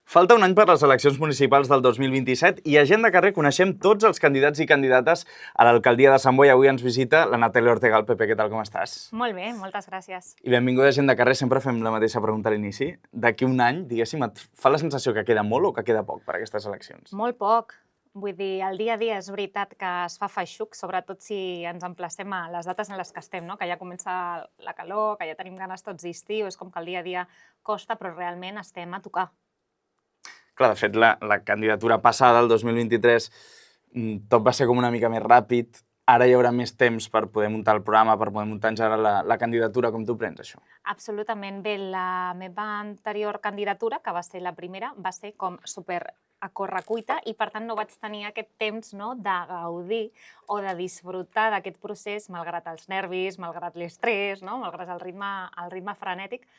Falta un any per les eleccions municipals del 2027 i a Gent de Carrer coneixem tots els candidats i candidates a l'alcaldia de Sant Boi. Avui ens visita la Natàlia Ortega, al PP. Què tal, com estàs? Molt bé, moltes gràcies. I benvinguda a Gent de Carrer. Sempre fem la mateixa pregunta a l'inici. D'aquí un any, diguéssim, et fa la sensació que queda molt o que queda poc per a aquestes eleccions? Molt poc. Vull dir, el dia a dia és veritat que es fa feixuc, sobretot si ens emplacem a les dates en les que estem, no? Que ja comença la calor, que ja tenim ganes tots d'estiu, és com que el dia a dia costa, però realment estem a tocar. Clar, de fet, la candidatura passada, el 2023, tot va ser com una mica més ràpid. Ara hi haurà més temps per poder muntar el programa, per poder muntar en general la candidatura. Com tu prens, això? Absolutament bé. La meva anterior candidatura, que va ser la primera, va ser com super a correcuita i, per tant, no vaig tenir aquest temps, no, de gaudir o de disfrutar d'aquest procés, malgrat els nervis, malgrat l'estrès, no, malgrat el ritme frenètic.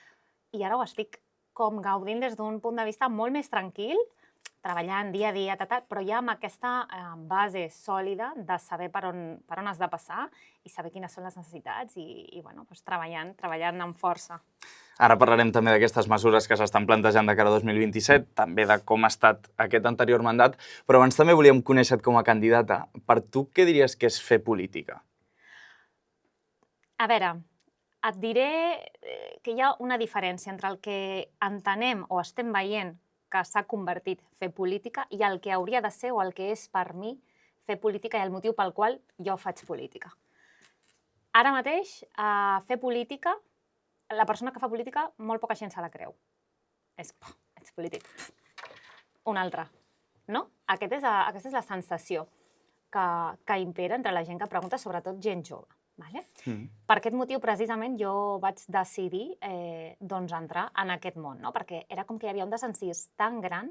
I ara ho estic com gaudint des d'un punt de vista molt més tranquil, treballant dia a dia, però ja amb aquesta base sòlida de saber per on has de passar i saber quines són les necessitats i bueno, doncs treballant amb força. Ara parlarem també d'aquestes mesures que s'estan plantejant de cara a 2027, també de com ha estat aquest anterior mandat, però abans també volíem conèixer-te com a candidata. Per tu, què diries que és fer política? A veure, et diré que hi ha una diferència entre el que entenem o estem veient que s'ha convertit fer política i el que hauria de ser o el que és per mi fer política i el motiu pel qual jo faig política. Ara mateix, fer política, la persona que fa política, molt poca gent se la creu. Ets polític. Un altre, no? Aquesta és la sensació que impera entre la gent que pregunta, sobretot gent jove. Vale? Per aquest motiu, precisament, jo vaig decidir entrar en aquest món, no? Perquè era com que hi havia un desencís tan gran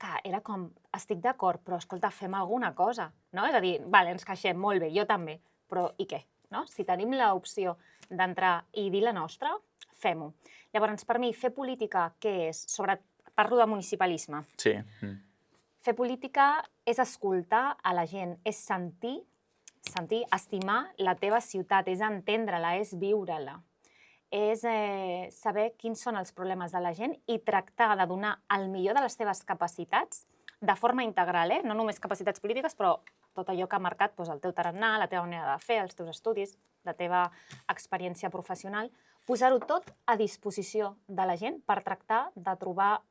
que era com, estic d'acord, però escolta, fem alguna cosa, no? És a dir, vale, ens queixem, molt bé, jo també, però i què? No? Si tenim l'opció d'entrar i dir la nostra, fem-ho. Llavors, per mi, fer política, què és? Parlo de municipalisme. Sí. Fer política és escoltar a la gent, és sentir, estimar la teva ciutat, és entendre-la, és viure-la. És saber quins són els problemes de la gent i tractar de donar el millor de les teves capacitats de forma integral, no només capacitats polítiques, però tot allò que ha marcat el teu tarannà, la teva manera de fer, els teus estudis, la teva experiència professional, posar-ho tot a disposició de la gent per tractar de trobar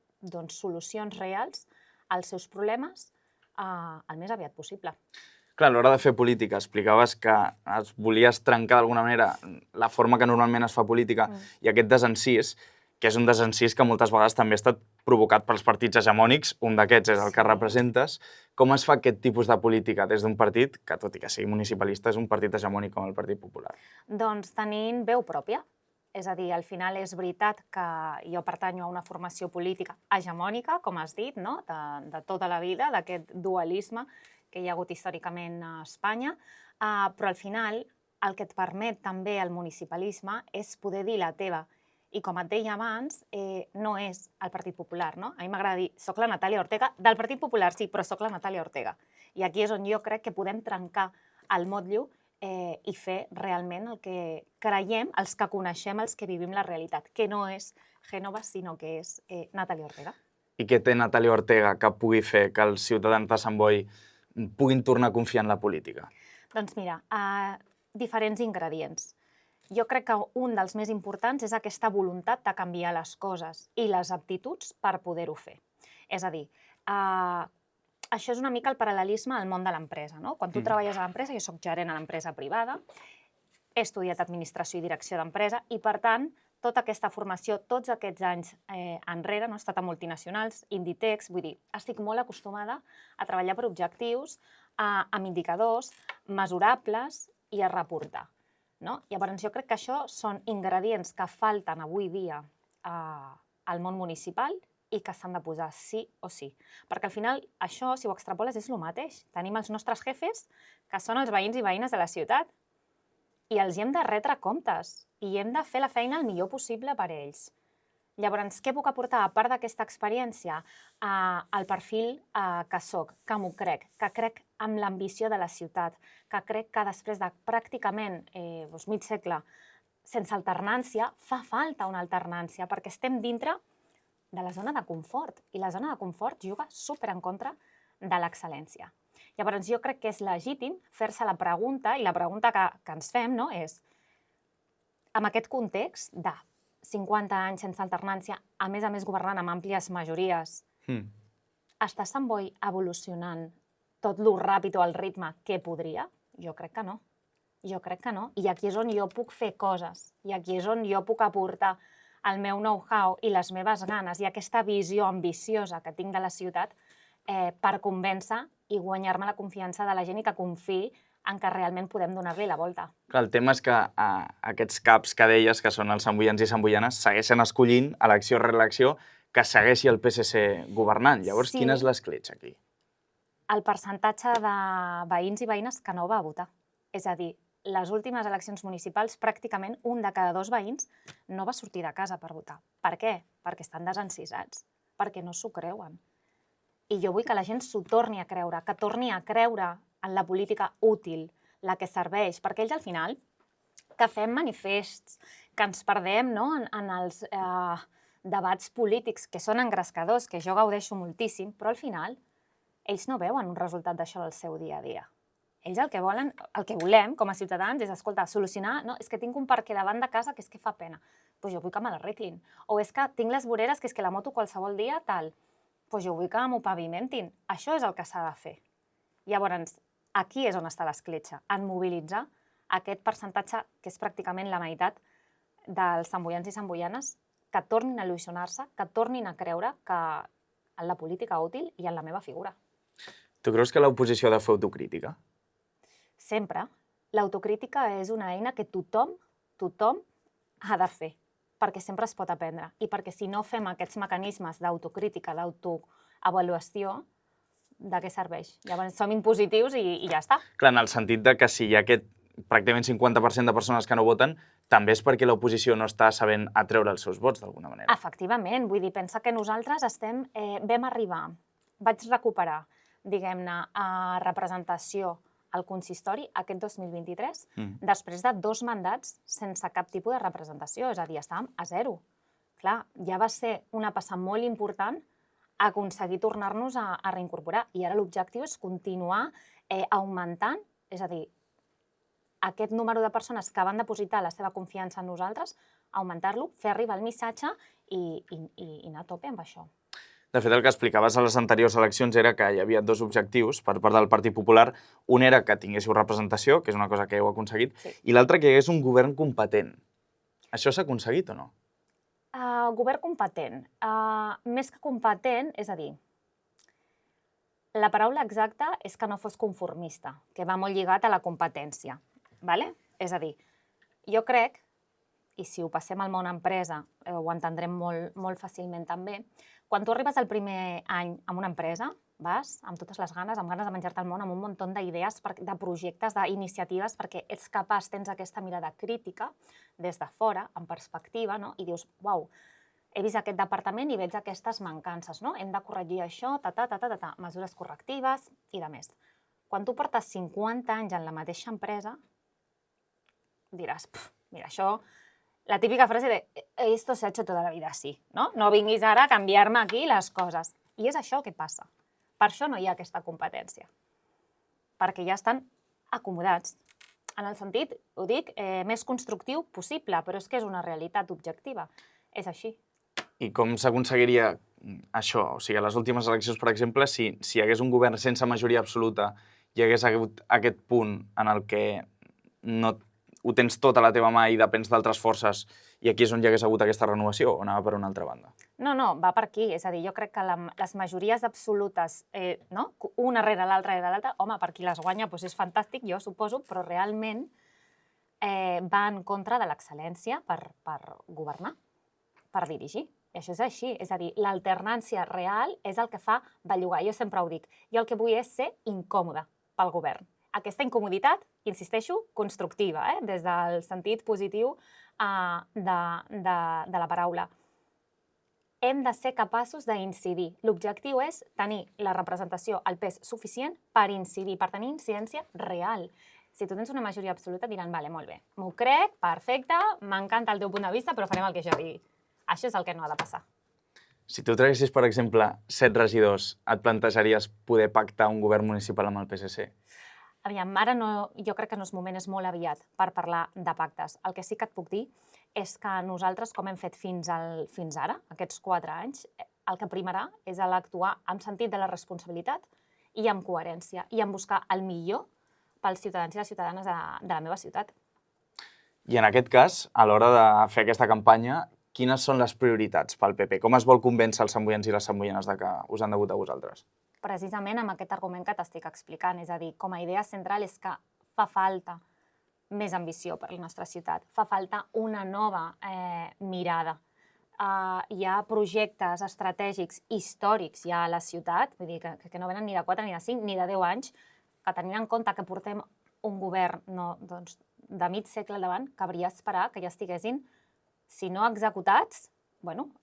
solucions reals als seus problemes el més aviat possible. Clar, a l'hora de fer política explicaves que es volies trencar d'alguna manera la forma que normalment es fa política i aquest desencís, que és un desencís que moltes vegades també ha estat provocat pels partits hegemònics, un d'aquests és el que representes. Com es fa aquest tipus de política des d'un partit que, tot i que sigui municipalista, és un partit hegemònic com el Partit Popular? Doncs tenint veu pròpia. És a dir, al final és veritat que jo pertanyo a una formació política hegemònica, com has dit, no? De tota la vida, d'aquest dualisme que hi ha hagut històricament a Espanya, però al final el que et permet també el municipalisme és poder dir la teva. I com et deia abans, no és el Partit Popular, no? A mi m'agrada dir, soc la Natàlia Ortega, del Partit Popular sí, però soc la Natàlia Ortega. I aquí és on jo crec que podem trencar el motllo i fer realment el que creiem, els que coneixem, els que vivim la realitat, que no és Gènova, sinó que és Natàlia Ortega. I què té Natàlia Ortega que pugui fer que els ciutadans de Sant Boi puguin tornar a confiar en la política? Doncs mira, diferents ingredients. Jo crec que un dels més importants és aquesta voluntat de canviar les coses i les aptituds per poder-ho fer. És a dir, això és una mica el paral·lelisme al món de l'empresa, no? Quan tu treballes a l'empresa, jo soc gerent a l'empresa privada, he estudiat administració i direcció d'empresa i, per tant, tota aquesta formació, tots aquests anys enrere, he estat a multinacionals, Inditex, vull dir, estic molt acostumada a treballar per objectius, amb indicadors mesurables i a reportar. Llavors, jo crec que això són ingredients que falten avui dia al món municipal i que s'han de posar sí o sí. Perquè al final això, si ho extrapoles, és el mateix. Tenim els nostres jefes, que són els veïns i veïnes de la ciutat, i els hem de retre comptes i hem de fer la feina el millor possible per ells. Llavors, què puc aportar? A part d'aquesta experiència, el perfil que soc, que m'ho crec, que crec amb l'ambició de la ciutat, que crec que després de pràcticament mig segle sense alternància, fa falta una alternància, perquè estem dintre de la zona de confort. I la zona de confort juga super en contra de l'excel·lència. Llavors, jo crec que és legítim fer-se la pregunta, i la pregunta que ens fem, no, és, amb aquest context de 50 anys sense alternància, a més governant amb àmplies majories, està Sant Boi evolucionant tot lo ràpid o el ritme que podria? Jo crec que no. Jo crec que no. I aquí és on jo puc fer coses. I aquí és on jo puc aportar el meu know-how i les meves ganes i aquesta visió ambiciosa que tinc de la ciutat per convèncer i guanyar-me la confiança de la gent i que confiï en què realment podem donar-li la volta. Clar, el tema és que aquests caps que deies, que són els santboians i santboianes, segueixen escollint, elecció rere elecció, que segueixi el PSC governant. Llavors, Sí. quina és l'escletxa aquí? El percentatge de veïns i veïnes que no va votar. És a dir, les últimes eleccions municipals, pràcticament un de cada dos veïns no va sortir de casa per votar. Per què? Perquè estan desencisats, perquè no s'ho creuen. I jo vull que la gent s'ho torni a creure, que torni a creure en la política útil, la que serveix, perquè ells al final, que fem manifests, que ens perdem en els debats polítics, que són engrescadors, que jo gaudeixo moltíssim, però al final ells no veuen un resultat d'això al seu dia a dia. Ells el que volem com a ciutadans és, escolta, solucionar, no, és que tinc un parquet davant de casa que és que fa pena, doncs jo vull que me l'arreglin. O és que tinc les voreres que és que la moto qualsevol dia tal, doncs jo vull que m'ho pavimentin. Això és el que s'ha de fer. Llavors, aquí és on està l'escletxa, en mobilitzar aquest percentatge, que és pràcticament la meitat dels santboians i santboianes, que tornin a il·lusionar-se, que tornin a creure que en la política útil i en la meva figura. Tu creus que l'oposició ha de fer autocrítica? Sempre. L'autocrítica és una eina que tothom ha de fer, perquè sempre es pot aprendre. I perquè si no fem aquests mecanismes d'autocrítica, d'autoavaluació, de què serveix? Llavors som impositius i ja està. Clar, en el sentit de que si hi ha aquest pràcticament 50% de persones que no voten, també és perquè l'oposició no està sabent atreure els seus vots, d'alguna manera. Efectivament, vull dir, pensa que nosaltres vam arribar, vaig recuperar, diguem-ne, a representació al consistori aquest 2023, després de 2 mandats sense cap tipus de representació, és a dir, estàvem a 0. Clar, ja va ser una passa molt important aconseguir tornar-nos a reincorporar, i ara l'objectiu és continuar augmentant, és a dir, aquest número de persones que van depositar la seva confiança en nosaltres, augmentar-lo, fer arribar el missatge i anar a tope amb això. De fet, el que explicaves a les anteriors eleccions era que hi havia 2 objectius per part del Partit Popular. Un era que tinguéssiu representació, que és una cosa que heu aconseguit, i l'altre que hi hagués un govern competent. Això s'ha aconseguit o no? Govern competent. Més que competent, és a dir, la paraula exacta és que no fos conformista, que va molt lligat a la competència. És a dir, jo crec, i si ho passem al món empresa ho entendrem molt fàcilment també, quan tu arribes el primer any en una empresa, vas amb totes les ganes, amb ganes de menjar-te el món, amb un munt d'idees, de projectes, d'iniciatives, perquè ets capaç, tens aquesta mirada crítica des de fora, en perspectiva, i dius, uau, he vist aquest departament i veig aquestes mancances, hem de corregir això, mesures correctives i de més. Quan tu portes 50 anys en la mateixa empresa, diràs, mira, això, la típica frase de esto se ha hecho toda la vida así, no vinguis ara a canviar-me aquí les coses. I és això que passa. Per això no hi ha aquesta competència. Perquè ja estan acomodats. En el sentit, ho dic, més constructiu possible, però és que és una realitat objectiva. És així. I com s'aconseguiria això? O sigui, a les últimes eleccions, per exemple, si hi hagués un govern sense majoria absoluta, hi hagués hagut aquest punt en el que no ho tens tot a la teva mà i depens d'altres forces, i aquí és on hi hagués hagut aquesta renovació, o anava per una altra banda? No, va per aquí. És a dir, jo crec que les majories absolutes, una rere l'altra, home, per qui les guanya és fantàstic, jo suposo, però realment va en contra de l'excel·lència per governar, per dirigir. I això és així. És a dir, l'alternància real és el que fa bellugar. Jo sempre ho dic. Jo el que vull és ser incòmode pel govern. Aquesta incomoditat, insisteixo, constructiva, des del sentit positiu de la paraula. Hem de ser capaços d'incidir. L'objectiu és tenir la representació, el pes suficient per incidir, per tenir incidència real. Si tu tens una majoria absoluta, diran, vale, molt bé, m'ho crec, perfecte, m'encanta el teu punt de vista, però farem el que jo digui. Això és el que no ha de passar. Si tu traguessis, per exemple, 7 regidors, et plantejaries poder pactar un govern municipal amb el PSC? Aviam, ara jo crec que no és moment, és molt aviat per parlar de pactes. El que sí que et puc dir és que nosaltres, com hem fet fins ara, aquests 4 anys, el que primarà és l'actuar amb sentit de la responsabilitat i amb coherència, i amb buscar el millor pels ciutadans i les ciutadanes de la meva ciutat. I en aquest cas, a l'hora de fer aquesta campanya, quines són les prioritats pel PP? Com es vol convèncer els santboians i les santboianes de que us han de votar a vosaltres? Precisament amb aquest argument que t'estic explicant, és a dir, com a idea central és que fa falta més ambició per la nostra ciutat, fa falta una nova mirada. Hi ha projectes estratègics històrics ja a la ciutat, vull dir que no venen ni de 4, ni de 5, ni de 10 anys, que tenint en compte que portem un govern de mig segle al davant, cabria esperar que ja estiguessin, si no executats,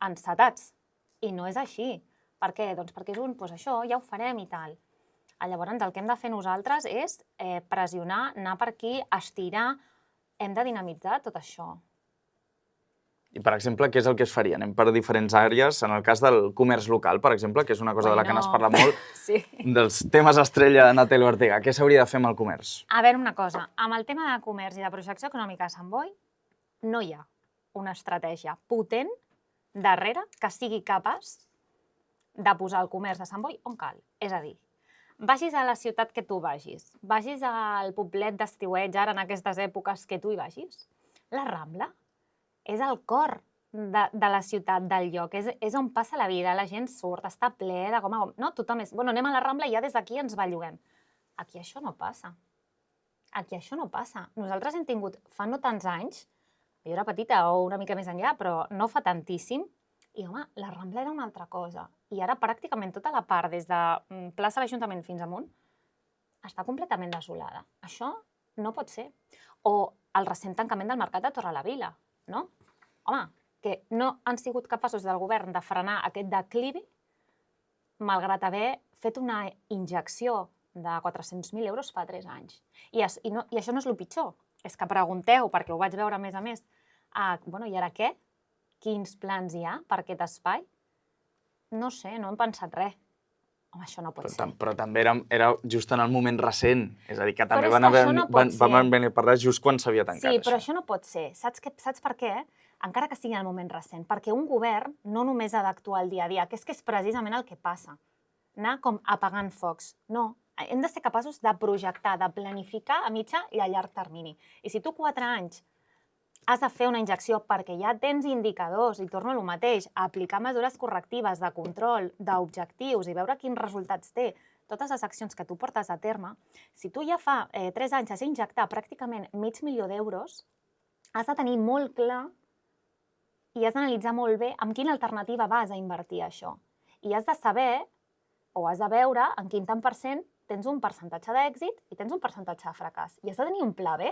encetats. I no és així. Per què? Doncs perquè és això, ja ho farem i tal. Llavors, el que hem de fer nosaltres és pressionar, anar per aquí, estirar, hem de dinamitzar tot això. I, per exemple, què és el que es faria? Anem per diferents àrees. En el cas del comerç local, per exemple, que és una cosa de la que n'has parlat molt, dels temes estrella de Nathalie Ortega, què s'hauria de fer amb el comerç? A veure, una cosa, amb el tema de comerç i de projecció econòmica a Sant Boi no hi ha una estratègia potent darrere que sigui capaç de posar el comerç de Sant Boi on cal. És a dir, vagis a la ciutat que tu vagis, vagis al poblet d'estiueig ara en aquestes èpoques que tu hi vagis, la Rambla és el cor de la ciutat, del lloc, és on passa la vida, la gent surt, està ple de gom a gom. No, tothom és, anem a la Rambla i ja des d'aquí ens belluguem. Aquí això no passa. Aquí això no passa. Nosaltres hem tingut, fa no tants anys, jo era petita o una mica més enllà, però no fa tantíssim, i home, la Rambla era una altra cosa. I ara pràcticament tota la part, des de plaça de l'Ajuntament fins amunt, està completament desolada. Això no pot ser. O el recent tancament del mercat de Torrelavila, no? Home, que no han sigut capaços del govern de frenar aquest declivi, malgrat haver fet una injecció de 400.000 euros fa 3 anys. I això no és el pitjor. És que pregunteu, perquè ho vaig veure a més, i ara què? Quins plans hi ha per aquest espai? No sé, no hem pensat res. Home, això no pot ser. Però també era just en el moment recent. És a dir, que també vam venir a parlar just quan s'havia tancat. Sí, però això no pot ser. Saps per què? Encara que sigui en el moment recent. Perquè un govern no només ha d'actuar el dia a dia, que és precisament el que passa. Anar com apagant focs. No. Hem de ser capaços de projectar, de planificar a mitjà i a llarg termini. I si tu 4 anys has de fer una injecció perquè ja tens indicadors, i torno a lo mateix, a aplicar mesures correctives de control, d'objectius i veure quins resultats té totes les accions que tu portes a terme, si tu ja fa 3 anys has d'injectar pràcticament $500.000 d'euros, has de tenir molt clar i has d'analitzar molt bé amb quina alternativa vas a invertir això. I has de saber, o has de veure en quin tant per cent tens un percentatge d'èxit i tens un percentatge de fracàs. I has de tenir un pla B.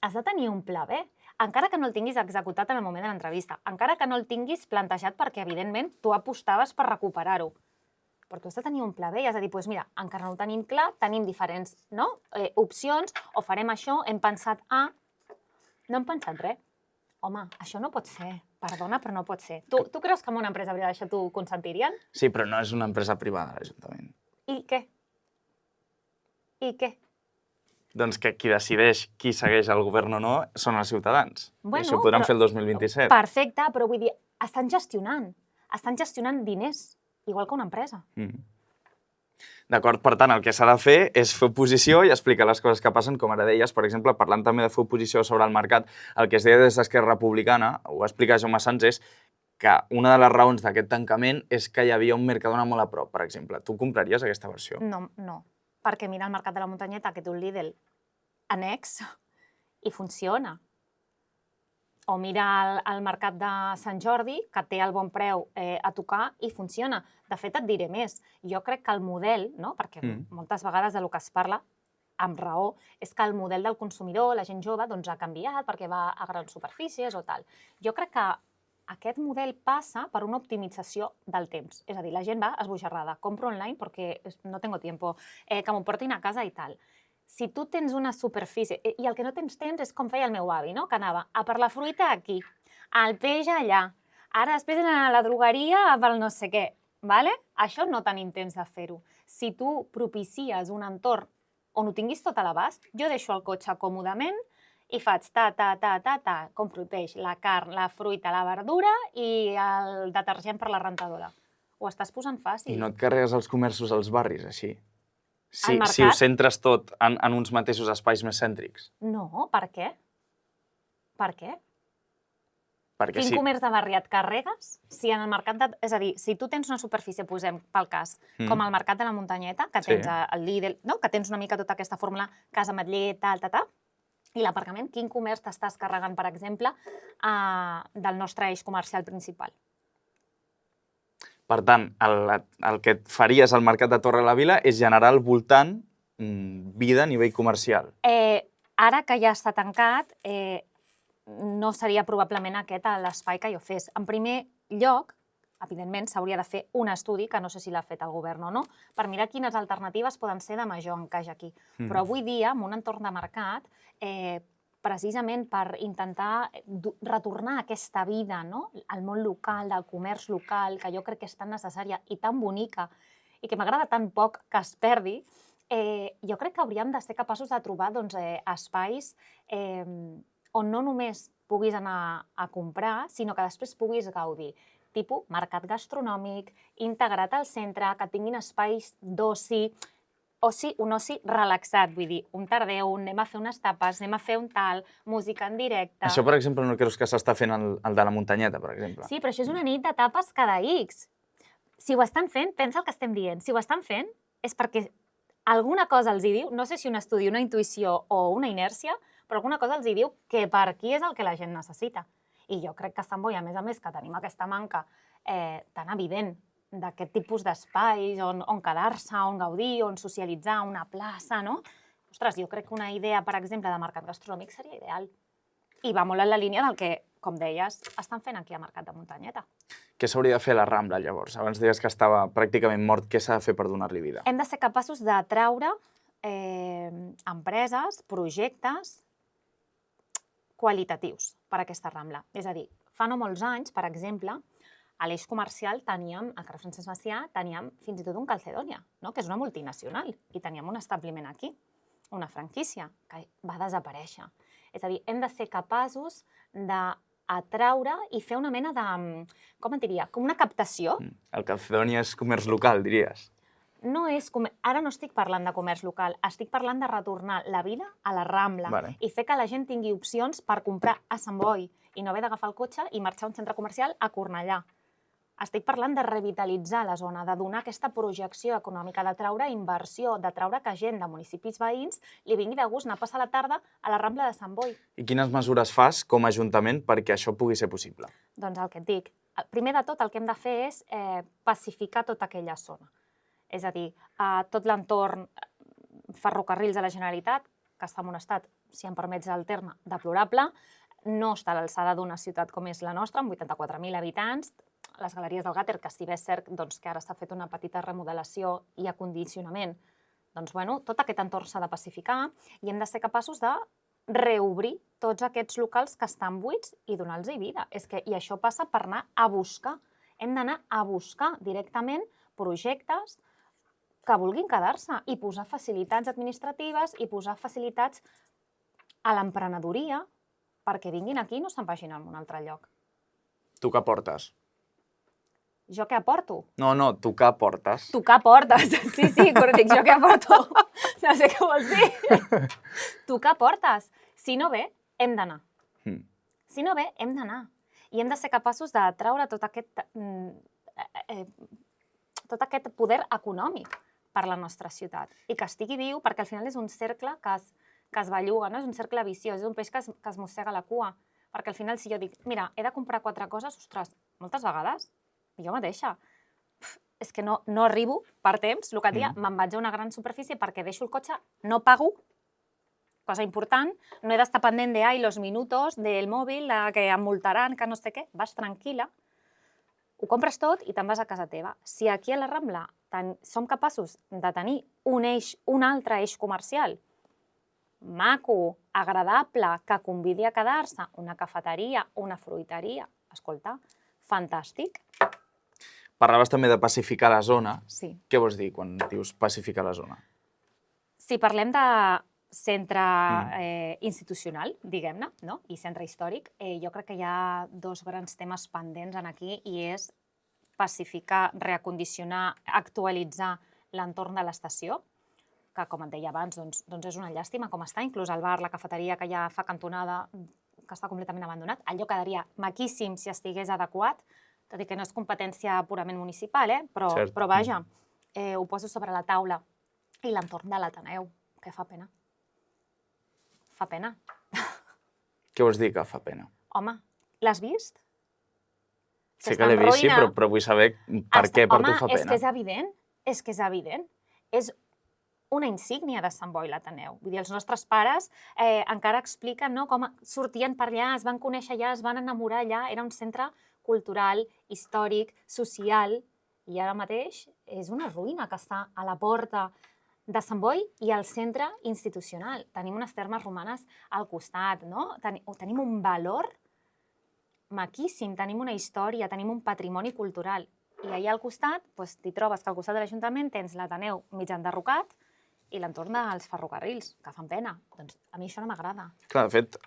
Has de tenir un pla B, encara que no el tinguis executat en el moment de l'entrevista, encara que no el tinguis plantejat perquè, evidentment, tu apostaves per recuperar-ho. Però tu has de tenir un pla B i has de dir, doncs mira, encara no ho tenim clar, tenim diferents opcions, o farem això, hem pensat A... No hem pensat res. Home, això no pot ser. Perdona, però no pot ser. Tu creus que amb una empresa privada això t'ho consentirien? Sí, però no és una empresa privada, l'Ajuntament. I què? I què? Doncs que qui decideix qui segueix el govern o no són els ciutadans. I això ho podran fer el 2027. Perfecte, però vull dir, estan gestionant diners, igual que una empresa. D'acord, per tant, el que s'ha de fer és fer oposició i explicar les coses que passen, com ara deies, per exemple, parlant també de fer oposició sobre el mercat, el que es deia des d'Esquerra Republicana, ho va explicar Jaume Sans, és que una de les raons d'aquest tancament és que hi havia un Mercadona molt a prop, per exemple. Tu compraries aquesta versió? No, perquè mira el mercat de la Muntanyeta, que té un Lidl annex, i funciona. O mira el mercat de Sant Jordi, que té el bon preu a tocar i funciona. De fet, et diré més. Jo crec que el model, perquè moltes vegades del que es parla, amb raó, és que el model del consumidor, la gent jove, ha canviat perquè va a grans superfícies o tal. Jo crec que aquest model passa per una optimització del temps. És a dir, la gent va esbojarrada, compro online perquè no tengo tiempo, que m'ho portin a casa i tal. Si tu tens una superfície, i el que no tens és com feia el meu avi, que anava a per la fruita aquí, el peix allà, Ara després anar a la drogueria pel no sé què. Vale? Això no tenim temps de fer-ho. Si tu propicies un entorn on ho tinguis tot a l'abast, jo deixo el cotxe còmodament i faig compro el peix, la carn, la fruita, la verdura i el detergent per la rentadora. Ho estàs posant fàcil. I no et carregues els comerços als barris, així? Al mercat? Si ho centres tot en uns mateixos espais més cèntrics. No, per què? Per què? Perquè Quin sí. comerç de barri et carregues? Si en el mercat és a dir, si tu tens una superfície, posem pel cas, com el mercat de la Muntanyeta, que tens el Lidl, no? Que tens una mica tota aquesta fórmula, Casa Ametller, i l'aparcament, quin comerç t'estàs carregant, per exemple, del nostre eix comercial principal? Per tant, el que et faries al mercat de Torre la Vila és generar al voltant vida a nivell comercial. Ara que ja està tancat, no seria probablement aquest l'espai que jo fes. En primer lloc, evidentment, s'hauria de fer un estudi, que no sé si l'ha fet el govern o no, per mirar quines alternatives poden ser de major encaix aquí. Però avui dia, en un entorn de mercat, precisament per intentar retornar aquesta vida al món local, del comerç local, que jo crec que és tan necessària i tan bonica i que m'agrada tan poc que es perdi, jo crec que hauríem de ser capaços de trobar espais on no només puguis anar a comprar, sinó que després puguis gaudir. Tipus mercat gastronòmic, integrat al centre, que tinguin espais d'oci, un oci relaxat, vull dir, un tardeu, anem a fer unes tapes, anem a fer un tal, música en directe... Això, per exemple, no creus que s'està fent el de la Muntanyeta, per exemple? Sí, però això és una nit de tapes cada X. Si ho estan fent, pensa el que estem dient, si ho estan fent és perquè alguna cosa els hi diu, no sé si un estudi, una intuïció o una inèrcia, però alguna cosa els hi diu que per aquí és el que la gent necessita. I jo crec que a Sant Boi, a més, que tenim aquesta manca tan evident d'aquest tipus d'espais on quedar-se, on gaudir, on socialitzar, una plaça, no? Ostres, jo crec que una idea, per exemple, de mercat gastronòmic seria ideal. I va molt en la línia del que, com deies, estan fent aquí a Mercat de Muntanyeta. Què s'hauria de fer a la Rambla, llavors? Abans deies que estava pràcticament mort. Què s'ha de fer per donar-li vida? Hem de ser capaços d'atraure empreses, projectes qualitatius per a aquesta Rambla. És a dir, fa no molts anys, per exemple, a l'eix comercial teníem, al carrer Francesc Macià, teníem fins i tot un Calcedonia, que és una multinacional, i teníem un establiment aquí, una franquícia, que va desaparèixer. És a dir, hem de ser capaços d'atraure i fer una mena de, com et diria, com una captació. El Calcedonia és comerç local, diries? Ara no estic parlant de comerç local, estic parlant de retornar la vida a la Rambla i fer que la gent tingui opcions per comprar a Sant Boi i no haver d'agafar el cotxe i marxar a un centre comercial a Cornellà. Estic parlant de revitalitzar la zona, de donar aquesta projecció econòmica, de treure inversió, de treure que gent de municipis veïns li vingui de gust anar a passar la tarda a la Rambla de Sant Boi. I quines mesures fas com a Ajuntament perquè això pugui ser possible? Doncs el que et dic. Primer de tot, el que hem de fer és pacificar tota aquella zona. És a dir, tot l'entorn ferrocarrils de la Generalitat, que està en un estat, si em permets el terme, deplorable, no està a l'alçada d'una ciutat com és la nostra, amb 84.000 habitants, les galeries del Gàter, que si bé és cert que ara s'ha fet una petita remodelació i acondicionament, doncs tot aquest entorn s'ha de pacificar i hem de ser capaços de reobrir tots aquests locals que estan buits i donar-los vida. I això passa per anar a buscar. Hem d'anar a buscar directament projectes que vulguin quedar-se i posar facilitats administratives i posar facilitats a l'emprenedoria perquè vinguin aquí i no se'n vagin a un altre lloc. Tu què portes? Jo què aporto? No, tu què portes? Tu què aportes? Sí, quan dic jo què aporto, no sé què vols dir. Tu què aportes? Si no ve, hem d'anar. Si no ve, hem d'anar. I hem de ser capaços de treure tot aquest poder econòmic per la nostra ciutat i que estigui viu, perquè al final és un cercle que es belluga, no? És un cercle viciós, és un peix que es mossega la cua, perquè al final si jo dic, mira, he de comprar 4 coses, ostres, moltes vegades, jo mateixa, és que no arribo per temps, el que et deia, me'n vaig a una gran superfície perquè deixo el cotxe, no pago, cosa important, no he d'estar pendent de los minutos del mòbil, que em multaran, que no sé què, vas tranquil·la, ho compres tot i te'n vas a casa teva. Si aquí a la Rambla som capaços de tenir un altre eix comercial maco, agradable, que convidi a quedar-se, una cafeteria, una fruiteria, escolta, fantàstic. Parlaves també de pacificar la zona. Sí. Què vols dir quan dius pacificar la zona? Si parlem de centre institucional, diguem-ne, no? I centre històric, jo crec que hi ha dos grans temes pendents en aquí i és pacificar, reacondicionar, actualitzar l'entorn de l'estació, que, com et deia abans, doncs és una llàstima com està, inclús el bar, la cafeteria que ja fa cantonada, que està completament abandonat. Allò quedaria maquíssim si estigués adequat, tot i que no és competència purament municipal, però vaja, ho poso sobre la taula. I l'entorn de l'Ateneu, que fa pena. Fa pena. Què vols dir que fa pena? Home, l'has vist? Sé que l'he vist, sí, però vull saber per què per tu fa pena. És que és evident, és una insígnia de Sant Boi l'Ateneu. Vull dir, els nostres pares encara expliquen com sortien per allà, es van conèixer allà, es van enamorar allà, era un centre cultural, històric, social, i ara mateix és una ruïna que està a la porta de Sant Boi i al centre institucional. Tenim unes termes romanes al costat, no? Tenim un valor maquíssim, tenim una història, tenim un patrimoni cultural. I allà al costat t'hi trobes que al costat de l'Ajuntament tens l'Ateneu mig enderrocat i l'entorn dels ferrocarrils, que fan pena. Doncs a mi això no m'agrada. Clar, de fet,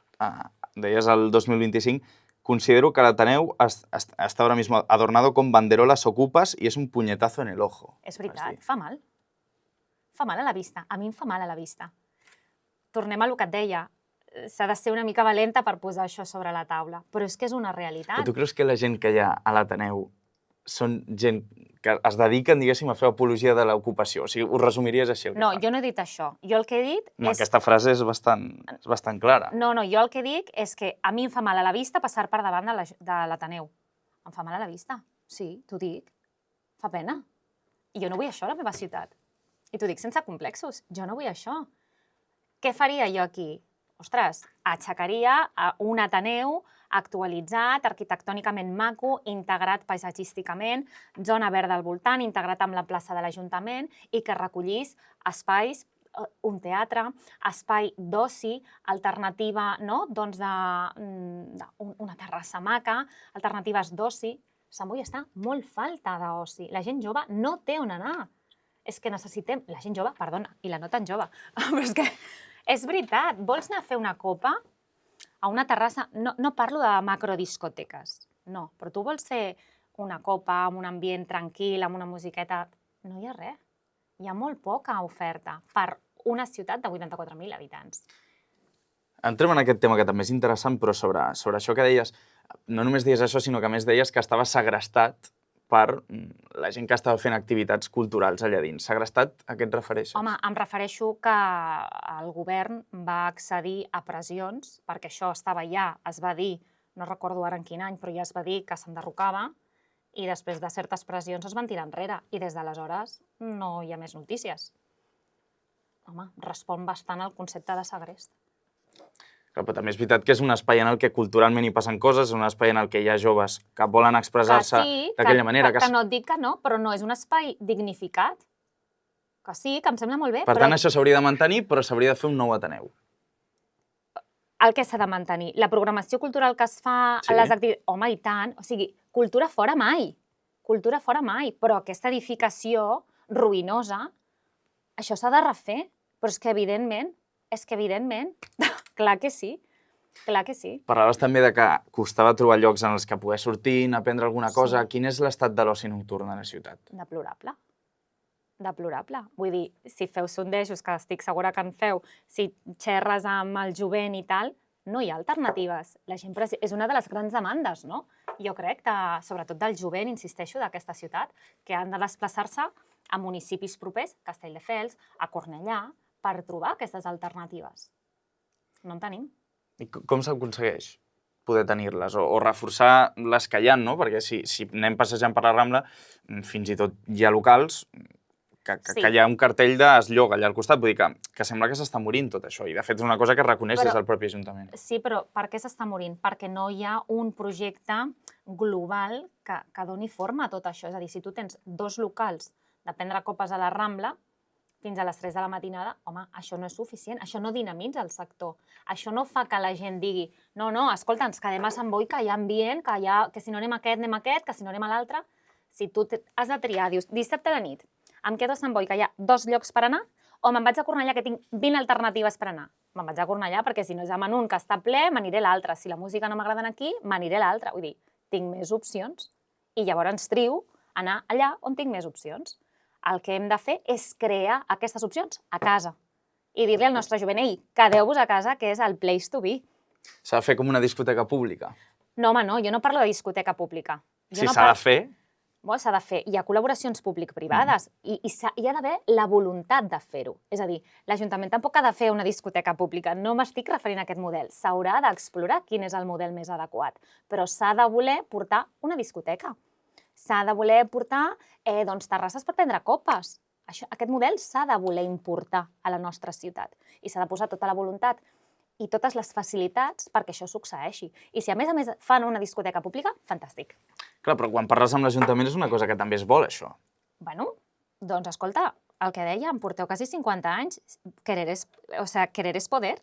deies el 2025, considero que l'Ateneu está ahora mismo adornado con banderolas ocupas y es un puñetazo en el ojo. És veritat, fa mal. Fa mal a la vista. A mi em fa mal a la vista. Tornem a lo que et deia. S'ha de ser una mica valenta per posar això sobre la taula. Però és que és una realitat. Però tu creus que la gent que hi ha a l'Ateneu són gent que es dediquen, diguéssim, a fer apologia de l'ocupació? O sigui, ho resumiries així? No, jo no he dit això. Jo el que he dit és... Aquesta frase és bastant clara. No, jo el que dic és que a mi em fa mal a la vista passar per davant de l'Ateneu. Em fa mal a la vista. Sí, t'ho dic. Fa pena. I jo no vull això a la meva ciutat. I t'ho dic sense complexos. Jo no vull això. Què faria jo aquí? Ostres, aixecaria un Ateneu actualitzat, arquitectònicament maco, integrat paisatgísticament, zona verda al voltant, integrat amb la plaça de l'Ajuntament i que recollís espais, un teatre, espai d'oci, alternativa, no? Doncs una terrassa maca, alternatives d'oci. Sant Boi està molt falta d'oci. La gent jove no té on anar. És que necessitem... La gent jove, perdona, i la no tan jove, però és que és veritat. Vols anar a fer una copa a una terrassa? No parlo de macrodiscoteques, no, però tu vols fer una copa amb un ambient tranquil, amb una musiqueta... No hi ha res. Hi ha molt poca oferta per una ciutat de 84.000 habitants. Entrem en aquest tema que també és interessant, però sobre això que deies, no només deies això, sinó que a més deies que estava segrestat per la gent que estava fent activitats culturals allà dins. Segrestat, a què et refereixes? Home, em refereixo que el govern va accedir a pressions, perquè això estava ja, es va dir, no recordo ara en quin any, però ja es va dir que s'enderrocava, i després de certes pressions es van tirar enrere, i des d'aleshores no hi ha més notícies. Home, respon bastant al concepte de segrest. Però també és veritat que és un espai en el que culturalment hi passen coses, és un espai en el que hi ha joves que volen expressar-se d'aquella manera. Que no et dic que no, però no és un espai dignificat. Que sí, que em sembla molt bé. Per tant, això s'hauria de mantenir, però s'hauria de fer un nou Ateneu. El que s'ha de mantenir? La programació cultural que es fa, les activitats... Home, i tant. O sigui, cultura fora mai. Cultura fora mai. Però aquesta edificació ruïnosa, això s'ha de refer. Però és que, evidentment, clar que sí, clar que sí. Parlaves també de que costava trobar llocs en els que poder sortir, aprendre alguna cosa. Quin és l'estat de l'oci nocturn a la ciutat? Deplorable. Deplorable. Vull dir, si feu sondejos, que estic segura que en feu, si xerres amb el jovent i tal, no hi ha alternatives. La gent és una de les grans demandes, no? Jo crec que, sobretot del jovent, insisteixo, d'aquesta ciutat, que han de desplaçar-se a municipis propers, Castelldefels, a Cornellà, per trobar aquestes alternatives. No en tenim. I com s'aconsegueix poder tenir-les o reforçar les que hi ha, no? Perquè si anem passejant per la Rambla, fins i tot hi ha locals que hi ha un cartell d'eslloga allà al costat. Vull dir que sembla que s'està morint tot això. I, de fet, és una cosa que es reconeix des del propi Ajuntament. Sí, però per què s'està morint? Perquè no hi ha un projecte global que doni forma a tot això. És a dir, si tu tens 2 locals de prendre copes a la Rambla, fins a les 3 de la matinada, home, això no és suficient, això no dinamitza el sector, això no fa que la gent digui no, escolta, ens quedem a Sant Boi, que hi ha ambient, que si no anem a aquest, que si no anem a l'altre. Si tu has de triar, dius, dissabte a la nit, em quedo a Sant Boi, que hi ha 2 llocs per anar, o me'n vaig a Cornellà, que tinc 20 alternatives per anar. Me'n vaig a Cornellà, perquè si no és a Manun, que està ple, m'aniré a l'altre. Si la música no m'agrada aquí, m'aniré a l'altre. Vull dir, tinc més opcions i llavors trio anar allà on tinc més opcions. El que hem de fer és crear aquestes opcions a casa i dir-li al nostre jovent, ei, quedeu-vos a casa, que és el place to be. S'ha de fer com una discoteca pública. No, home, no, jo no parlo de discoteca pública. Si s'ha de fer... S'ha de fer. Hi ha col·laboracions públic-privades i hi ha d'haver la voluntat de fer-ho. És a dir, l'Ajuntament tampoc ha de fer una discoteca pública. No m'estic referint a aquest model. S'haurà d'explorar quin és el model més adequat, però s'ha de voler portar una discoteca. S'ha de voler portar terrasses per prendre copes. Aquest model s'ha de voler importar a la nostra ciutat i s'ha de posar tota la voluntat i totes les facilitats perquè això succeeixi. I si a més fan una discoteca pública, fantàstic. Clar, però quan parles amb l'Ajuntament és una cosa que també es vol, això. Bueno, doncs escolta, el que deia, em porteu quasi 50 anys, querer es poder.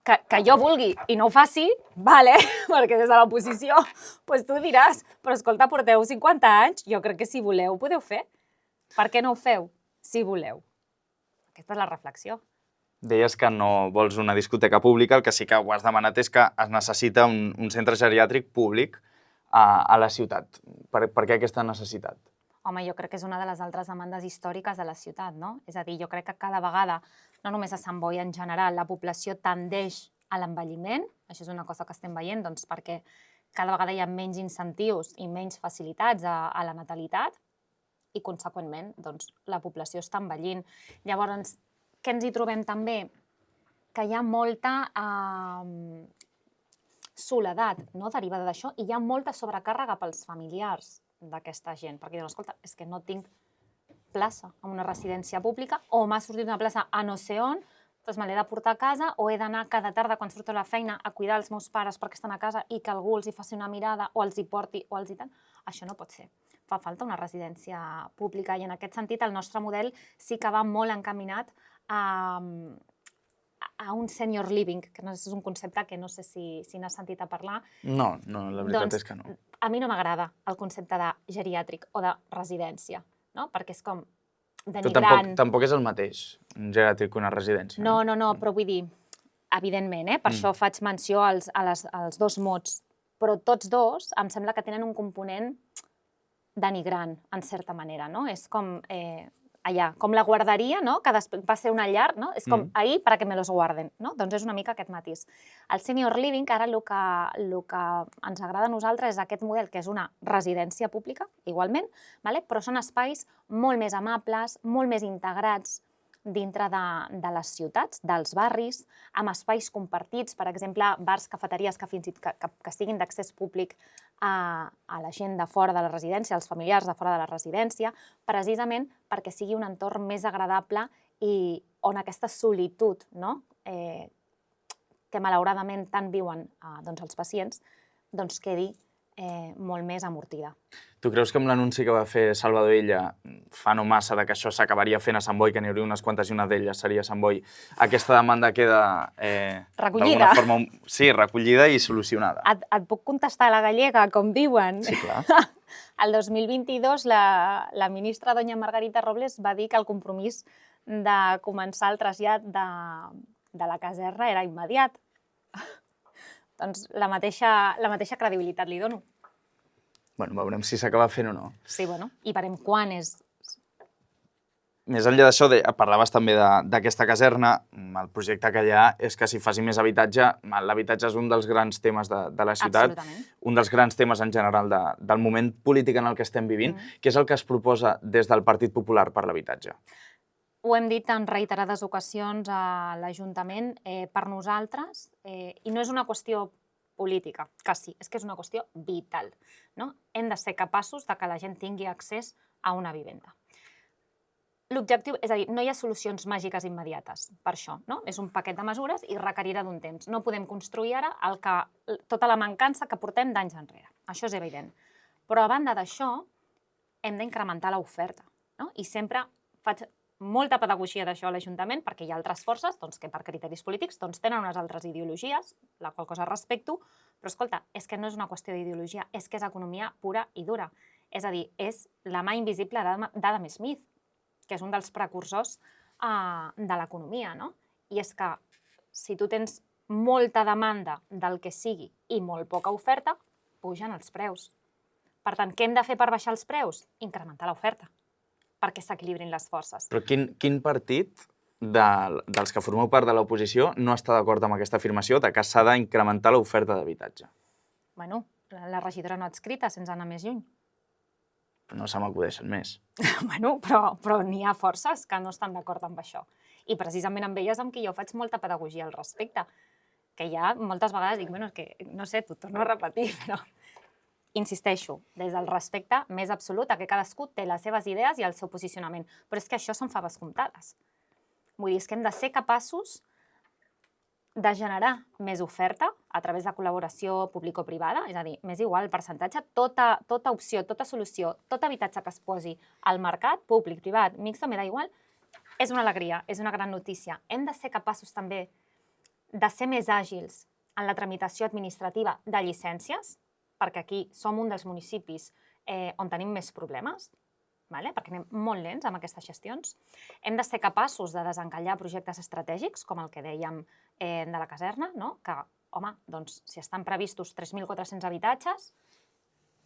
Que jo vulgui i no ho faci, vale, perquè des de l'oposició pues tu diràs, però escolta, porteu 50 anys, jo crec que si voleu ho podeu fer. Per què no ho feu? Si voleu. Aquesta és la reflexió. Deies que no vols una discoteca pública, el que sí que ho has demanat és que es necessita un centre geriàtric públic a la ciutat. Per què aquesta necessitat? Home, jo crec que és una de les altres demandes històriques de la ciutat, no? És a dir, jo crec que cada vegada, no només a Sant Boi en general, la població tendeix a l'envelliment, això és una cosa que estem veient, doncs perquè cada vegada hi ha menys incentius i menys facilitats a la natalitat i, conseqüentment, doncs, la població està envellint. Llavors, què ens hi trobem també? Que hi ha molta soledat, no? Derivada d'això, i hi ha molta sobrecàrrega pels familiars d'aquesta gent, perquè diuen, escolta, és que no tinc plaça en una residència pública, o m'ha sortit una plaça a no sé on, doncs me l'he de portar a casa, o he d'anar cada tarda quan surto a la feina a cuidar els meus pares perquè estan a casa i que algú els hi faci una mirada, o els hi porti, o els hi tant. Això no pot ser. Fa falta una residència pública, i en aquest sentit el nostre model sí que va molt encaminat a un senior living, que és un concepte que no sé si n'has sentit a parlar. No, la veritat és que no. A mi no m'agrada el concepte de geriàtric o de residència, no? Perquè és com denigrant. Però tampoc és el mateix, un geriàtric que una residència. No, però vull dir, evidentment, per això faig menció als dos mots, però tots dos em sembla que tenen un component denigrant, en certa manera, no? És com allà, com la guarderia, no? Que va ser una llar, no? És com ahí para que me los guarden, no? Doncs és una mica aquest matís. El senior living, ara el que ens agrada a nosaltres és aquest model, que és una residència pública, igualment, però són espais molt més amables, molt més integrats dintre de les ciutats, dels barris, amb espais compartits, per exemple, bars, cafeteries que siguin d'accés públic a la gent de fora de la residència, als familiars de fora de la residència, precisament perquè sigui un entorn més agradable i on aquesta solitud, que malauradament tant viuen els pacients, quedi molt més amortida. Tu creus que amb l'anunci que va fer Salvador Illa fa no massa que això s'acabaria fent a Sant Boi, que n'hi hauria unes quantes i una d'elles seria a Sant Boi, aquesta demanda queda recollida? Forma, sí, recollida i solucionada. Et puc contestar a la gallega, com diuen? Sí, clar. El 2022 la ministra doña Margarita Robles va dir que el compromís de començar el trasllat de la caserna era immediat. Doncs la mateixa credibilitat li dono. Bueno, veurem si s'acaba fent o no. Sí, bueno, i veurem quan és. Més enllà d'això, parlaves també d'aquesta caserna. El projecte que hi ha és que s'hi faci més habitatge. L'habitatge és un dels grans temes de la ciutat. Absolutament. Un dels grans temes en general del moment polític en el que estem vivint. Què és el que es proposa des del Partit Popular per l'habitatge? Ho hem dit en reiterades ocasions a l'Ajuntament, per nosaltres, i no és una qüestió política, que sí, és que és una qüestió vital. Hem de ser capaços que la gent tingui accés a una vivenda. L'objectiu, és a dir, no hi ha solucions màgiques immediates per això, és un paquet de mesures i requerirà d'un temps. No podem construir ara tota la mancança que portem d'anys enrere, això és evident. Però a banda d'això, hem d'incrementar l'oferta, i sempre faig molta pedagogia d'això a l'Ajuntament, perquè hi ha altres forces que per criteris polítics tenen unes altres ideologies, la qual cosa respecto, però escolta, és que no és una qüestió d'ideologia, és que és economia pura i dura. És a dir, és la mà invisible d'Adam Smith, que és un dels precursors de l'economia, no? I és que si tu tens molta demanda del que sigui i molt poca oferta, pugen els preus. Per tant, què hem de fer per baixar els preus? Incrementar l'oferta, perquè s'equilibrin les forces. Però quin partit dels que formeu part de l'oposició no està d'acord amb aquesta afirmació de que s'ha d'incrementar l'oferta d'habitatge? Bueno, la regidora no adscrita, sense anar més lluny. No se m'acudeixen més. Bueno, però n'hi ha forces que no estan d'acord amb això. I precisament amb elles amb qui jo faig molta pedagogia al respecte. Que ja moltes vegades dic, bueno, és que, no sé, t'ho torno a repetir, però insisteixo, des del respecte més absolut a que cadascú té les seves idees i el seu posicionament. Però és que això són faves comptades. Vull dir, és que hem de ser capaços de generar més oferta a través de col·laboració público-privada, és a dir, m'és igual el percentatge, tota opció, tota solució, tot habitatge que es posi al mercat, públic, privat, mixta, m'és igual, és una alegria, és una gran notícia. Hem de ser capaços també de ser més àgils en la tramitació administrativa de llicències, perquè aquí som un dels municipis on tenim més problemes, perquè anem molt lents amb aquestes gestions. Hem de ser capaços de desencallar projectes estratègics, com el que dèiem de la caserna, que, home, doncs, si estan previstos 3.400 habitatges,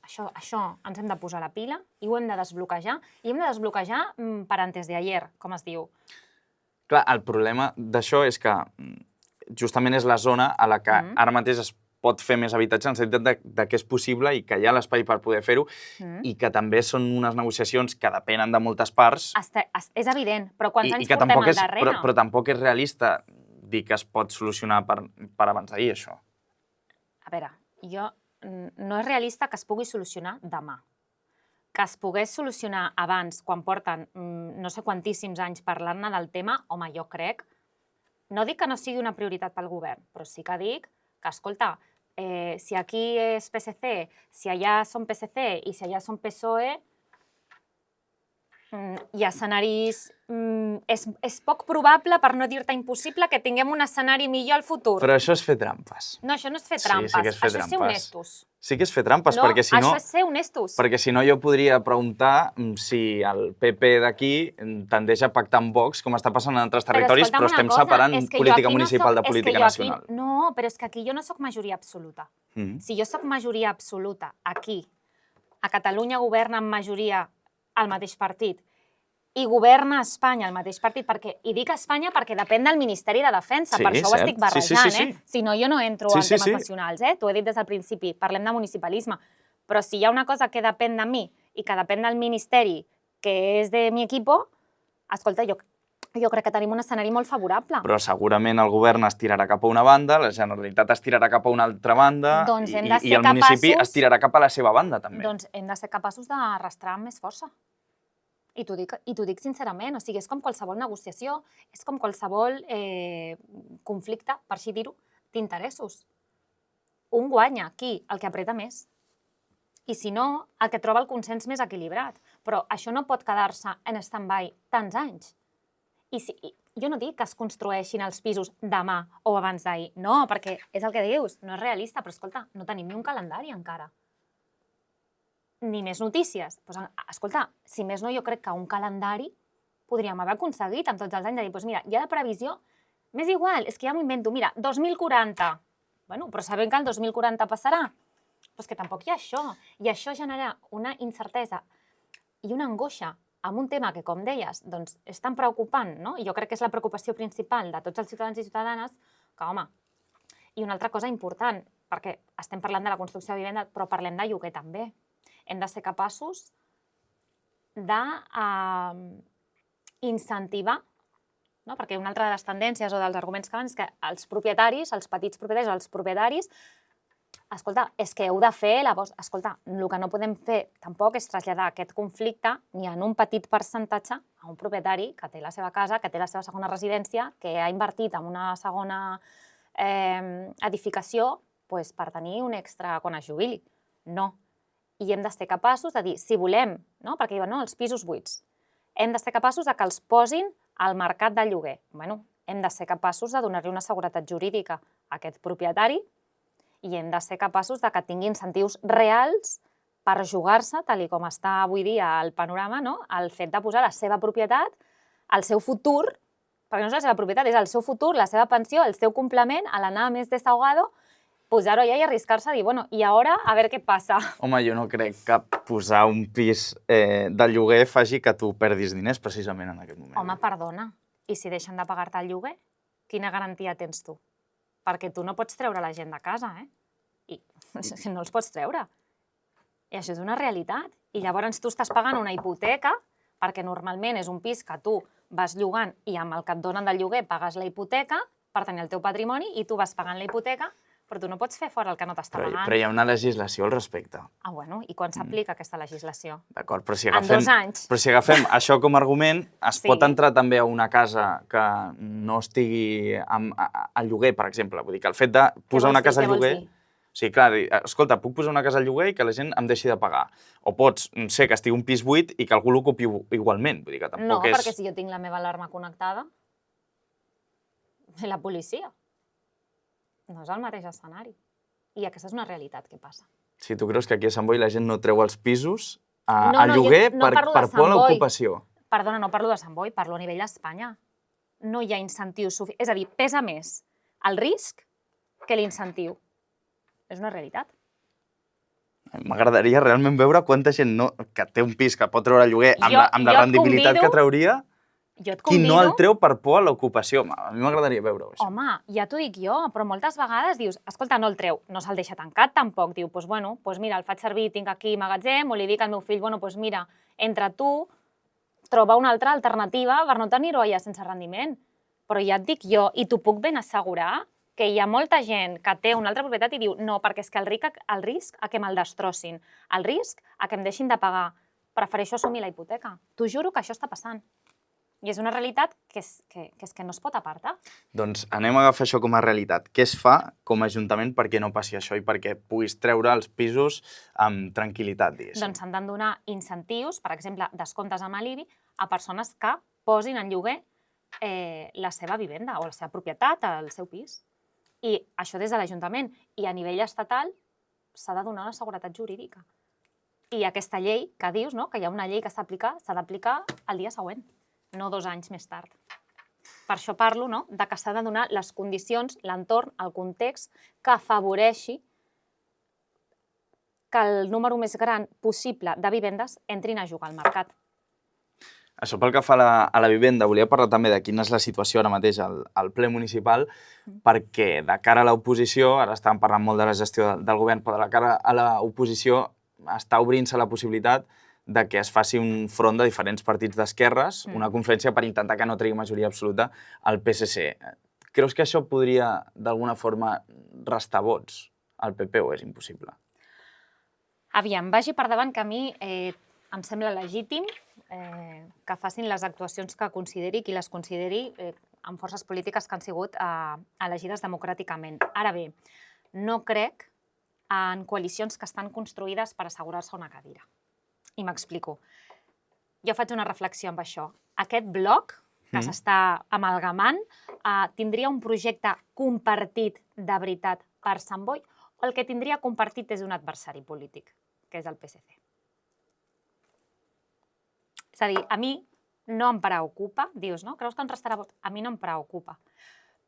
això ens hem de posar a la pila i ho hem de desbloquejar. I hem de desbloquejar per antes de ayer, com es diu. Clar, el problema d'això és que justament és la zona a la que ara mateix es pot fer més habitatge en el sentit que és possible i que hi ha l'espai per poder fer-ho i que també són unes negociacions que depenen de moltes parts. És evident, però quants anys portem al darrere? Però tampoc és realista dir que es pot solucionar per abans d'ahir, això. A veure, no és realista que es pugui solucionar demà. Que es pogués solucionar abans, quan porten no sé quantíssims anys parlant-ne del tema, home, jo crec, no dic que no sigui una prioritat pel govern, però sí que dic que, escolta, si aquí és PSC, si allà són PSC i si allà són PSOE, hi ha escenaris... És poc probable, per no dir-te impossible, que tinguem un escenari millor al futur. Però això és fer trampes. No, això no és fer trampes. Sí que és fer trampes. Això és ser honestos. Sí que és fer trampes, perquè si no... No, això és ser honestos. Perquè si no jo podria preguntar si el PP d'aquí tendeix a pactar amb Vox, com està passant en altres territoris, però estem separant política municipal de política nacional. No, però és que aquí jo no sóc majoria absoluta. Si jo sóc majoria absoluta aquí, a Catalunya governa amb majoria el mateix partit, i governa a Espanya el mateix partit, i dic Espanya perquè depèn del Ministeri de Defensa, per això ho estic barrejant, si no jo no entro en temes nacionals, t'ho he dit des del principi, parlem de municipalisme, però si hi ha una cosa que depèn de mi i que depèn del Ministeri, que és de mi equipo, escolta, jo crec que tenim un escenari molt favorable. Però segurament el govern es tirarà cap a una banda, la Generalitat es tirarà cap a una altra banda i el municipi es tirarà cap a la seva banda, també. Doncs hem de ser capaços d'arrastrar amb més força. I t'ho dic sincerament, o sigui, és com qualsevol negociació, és com qualsevol conflicte, per així dir-ho, d'interessos. Un guanya, qui? El que apreta més. I si no, el que troba el consens més equilibrat. Però això no pot quedar-se en stand-by tants anys. Jo no dic que es construeixin els pisos demà o abans d'ahir. No, perquè és el que dius, no és realista, però escolta, no tenim ni un calendari encara. Ni més notícies. Escolta, si més no, jo crec que un calendari podríem haver aconseguit amb tots els anys de dir, mira, hi ha la previsió, m'és igual, és que ja m'ho invento, mira, 2040. Bueno, però sabem que el 2040 passarà. Però és que tampoc hi ha això. I això genera una incertesa i una angoixa amb un tema que, com deies, doncs és tan preocupant, no? I jo crec que és la preocupació principal de tots els ciutadans i ciutadanes que, home, i una altra cosa important, perquè estem parlant de la construcció de vivenda, però parlem de lloguer també. Hem de ser capaços d'incentivar, perquè una altra de les tendències o dels arguments que van és que els propietaris, els petits propietaris o els propietaris, escolta, és que heu de fer la vostra... Escolta, el que no podem fer tampoc és traslladar aquest conflicte ni en un petit percentatge a un propietari que té la seva casa, que té la seva segona residència, que ha invertit en una segona edificació per tenir un extra quan es jubili. No. I hem de ser capaços de dir, si volem, perquè diuen, no, els pisos buits. hem de ser capaços de que els posin al mercat del lloguer. Bueno, hem de ser capaços de donar-li una seguretat jurídica a aquest propietari i hem de ser capaços de que tingui incentius reals per jugar-se, tal com està avui dia el panorama, no? El fet de posar la seva propietat, el seu futur, perquè no és la seva propietat, és el seu futur, la seva pensió, el seu complement, a l'anar més desahogado, posar-ho allà i arriscar-se a dir, bueno, i ara a veure què passa. Home, jo no crec que posar un pis de lloguer faci que tu perdis diners precisament en aquest moment. Home, perdona, i si deixen de pagar-te el lloguer, quina garantia tens tu? Perquè tu no pots treure la gent de casa, I no els pots treure. I això és una realitat. I llavors tu estàs pagant una hipoteca, perquè normalment és un pis que tu vas llogant i amb el que et donen del lloguer pagues la hipoteca per tenir el teu patrimoni i tu vas pagant la hipoteca, però tu no pots fer fora el que no t'està pagant. Però hi ha una legislació al respecte. Ah, bueno, i quan s'aplica aquesta legislació? D'acord, però si En 2 anys. Però si agafem això com a argument, es Sí. pot entrar també a una casa que no estigui al lloguer, per exemple. Vull dir que el fet de posar una casa al lloguer... O sigui, clar, escolta, puc posar una casa al lloguer i que la gent em deixi de pagar. O pots ser que estigui un pis buit i que algú l'ocupi igualment. Vull dir que tampoc No, és... perquè si jo tinc la meva alarma connectada, la policia. No és el mateix escenari. I aquesta és una realitat que passa. Si tu creus que aquí a Sant Boi la gent no treu els pisos al lloguer per por a l'ocupació. Perdona, no parlo de Sant Boi, parlo a nivell d'Espanya. No hi ha incentius suficients. És a dir, pesa més el risc que l'incentiu. És una realitat. M'agradaria realment veure quanta gent que té un pis que pot treure el lloguer amb la rendibilitat que trauria, qui no el treu per por a l'ocupació. A mi m'agradaria veure-ho, això. Home, ja t'ho dic jo, però moltes vegades dius, escolta, no el treu, no se'l deixa tancat tampoc. Diu, doncs bueno, mira, el faig servir, tinc aquí magatzem, o li dic al meu fill, bueno, doncs mira, entre tu, troba una altra alternativa per no tenir-ho allà sense rendiment. Però ja et dic jo, i t'ho puc ben assegurar, que hi ha molta gent que té una altra propietat i diu no, perquè és que el risc a que me'l destrossin, el risc a que em deixin de pagar, prefereixo assumir la hipoteca. T'ho juro que això està passant. I és una realitat que no es pot apartar. Doncs anem a agafar això com a realitat. Què es fa com a Ajuntament perquè no passi això i perquè puguis treure els pisos amb tranquil·litat, diguéssim? Doncs s'han de donar incentius, per exemple, descomptes amb l'IBI, a persones que posin en lloguer la seva vivenda o la seva propietat, el seu pis. I això des de l'Ajuntament. I a nivell estatal s'ha de donar una seguretat jurídica. I aquesta llei que dius, que hi ha una llei que s'ha d'aplicar el dia següent, no 2 anys més tard. Per això parlo de que s'ha de donar les condicions, l'entorn, el context que afavoreixi que el número més gran possible de vivendes entrin a jugar al mercat. Això pel que fa a la vivenda, volia parlar també de quina és la situació ara mateix al ple municipal, perquè de cara a l'oposició, ara estàvem parlant molt de la gestió del govern, però de cara a l'oposició està obrint-se la possibilitat de que es faci un front de diferents partits d'esquerres, una conferència per intentar que no tregui majoria absoluta al PSC. Creus que això podria, d'alguna forma, restar vots al PP o és impossible? Aviam, vagi per davant que a mi em sembla legítim que facin les actuacions que consideri, qui les consideri, amb forces polítiques que han sigut elegides democràticament. Ara bé, no crec en coalicions que estan construïdes per assegurar-se una cadira. I m'explico. Jo faig una reflexió amb això. Aquest bloc que s'està amalgamant tindria un projecte compartit de veritat per Sant Boi o el que tindria compartit és un adversari polític, que és el PSC. És a dir, a mi no em preocupa, dius, no? Creus que en restarà vot? A mi no em preocupa,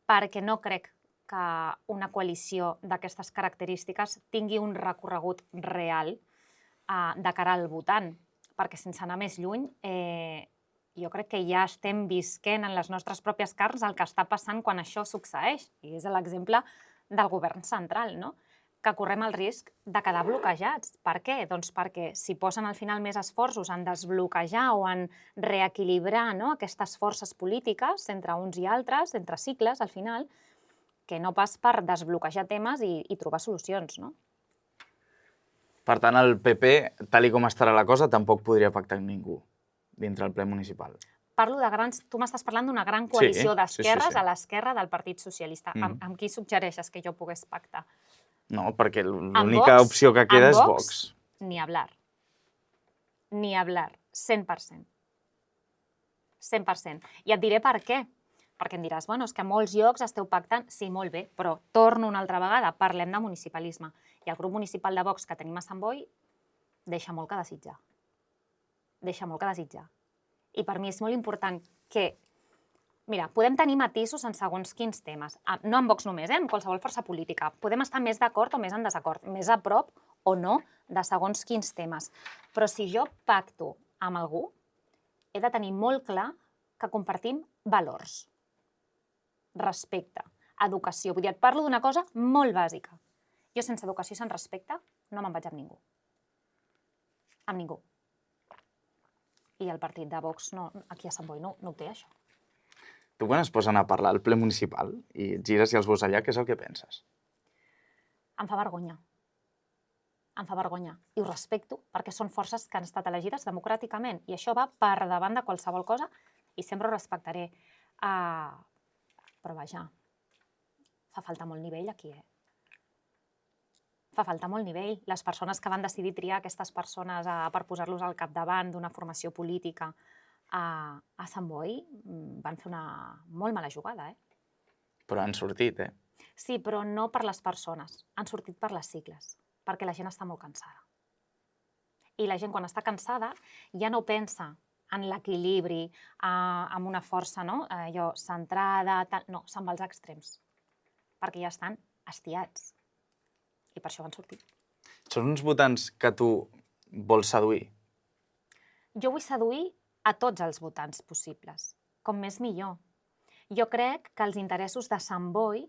perquè no crec que una coalició d'aquestes característiques tingui un recorregut real de cara al votant, perquè sense anar més lluny, jo crec que ja estem visquent en les nostres pròpies carns el que està passant quan això succeeix, i és l'exemple del govern central, no? Que correm el risc de quedar bloquejats. Per què? Doncs perquè si posen al final més esforços en desbloquejar o en reequilibrar aquestes forces polítiques entre uns i altres, entre cicles, al final, que no pas per desbloquejar temes i trobar solucions, no? Per tant, el PP, tal com estarà la cosa, tampoc podria pactar amb ningú dintre del ple municipal. Parlo de grans... Tu m'estàs parlant d'una gran coalició d'esquerres a l'esquerra del Partit Socialista. Amb qui suggereixes que jo pogués pactar? No, perquè l'única opció que queda és Vox. Ni hablar. Ni hablar, 100%. 100%. I et diré per què. Perquè em diràs, bueno, és que a molts llocs esteu pactant. Sí, molt bé, però torno una altra vegada, parlem de municipalisme. I el grup municipal de Vox que tenim a Sant Boi deixa molt que desitjar. Deixa molt que desitjar. I per mi és molt important que... Mira, podem tenir matisos en segons quins temes. No en Vox només, en qualsevol força política. Podem estar més d'acord o més en desacord, més a prop o no de segons quins temes. Però si jo pacto amb algú, he de tenir molt clar que compartim valors, respecte, educació. Vull dir, et parlo d'una cosa molt bàsica. Jo sense educació i sense respecte no me'n vaig amb ningú. Amb ningú. I el partit de Vox aquí a Sant Boi no ho té, això. Tu quan es posen a parlar al ple municipal i et gires i els veus allà, què és el que penses? Em fa vergonya. Em fa vergonya. I ho respecto perquè són forces que han estat elegides democràticament i això va per davant de qualsevol cosa i sempre ho respectaré. Però vaja, fa falta molt nivell aquí, Fa falta molt nivell. Les persones que van decidir triar aquestes persones per posar-los al capdavant d'una formació política a Sant Boi van fer una molt mala jugada, Però han sortit, Sí, però no per les persones. Han sortit per les sigles, perquè la gent està molt cansada. I la gent, quan està cansada, ja no pensa en l'equilibri, amb una força allò centrada, no, se'n va als extrems, perquè ja estan hastiats. I per això van sortir. Són uns votants que tu vols seduir? Jo vull seduir a tots els votants possibles, com més millor. Jo crec que els interessos de Sant Boi